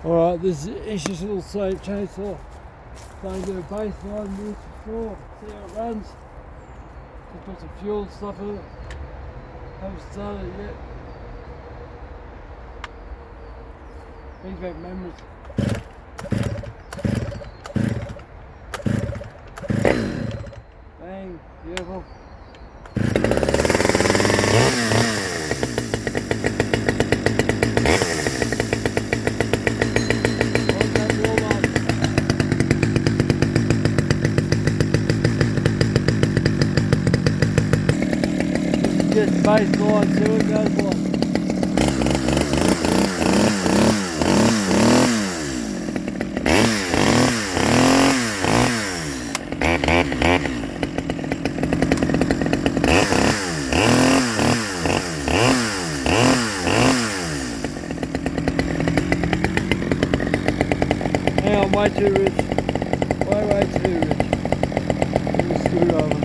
Alright, this is just a little safe chainsaw. Going to do a baseline with before, see how it runs. Just put some fuel stuff in it. Haven't started it yet. Brings back memories. Bang, beautiful. Just baseline, see what it goes like. Hang on, way too rich. Way too rich. Give me a screwdriver.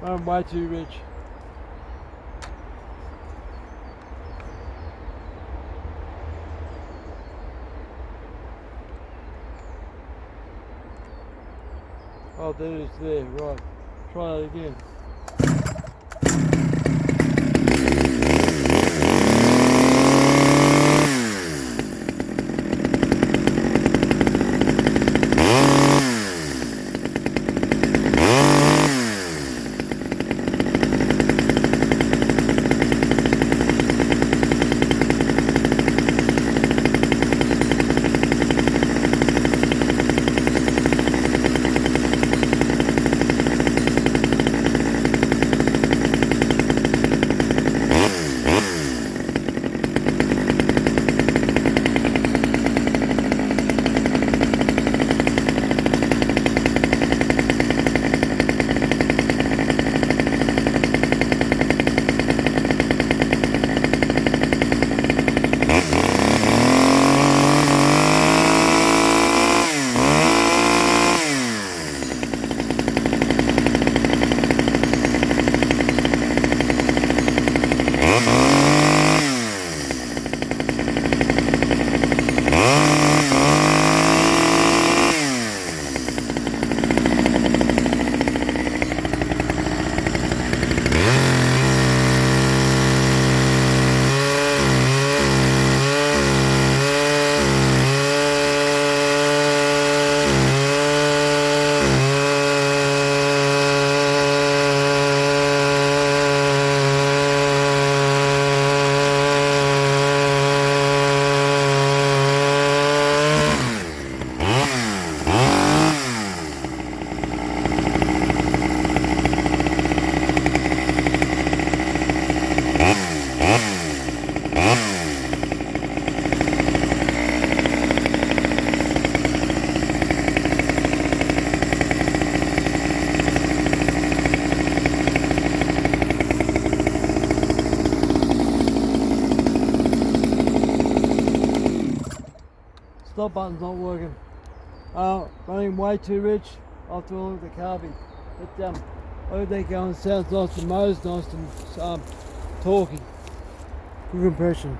I'm way too rich. Oh, there it is there, right. Try that again. Stop button's not working. Running way too rich. I'll have to look at the carby. But I think going sounds nice, the motor's nice and torquey. Good compression.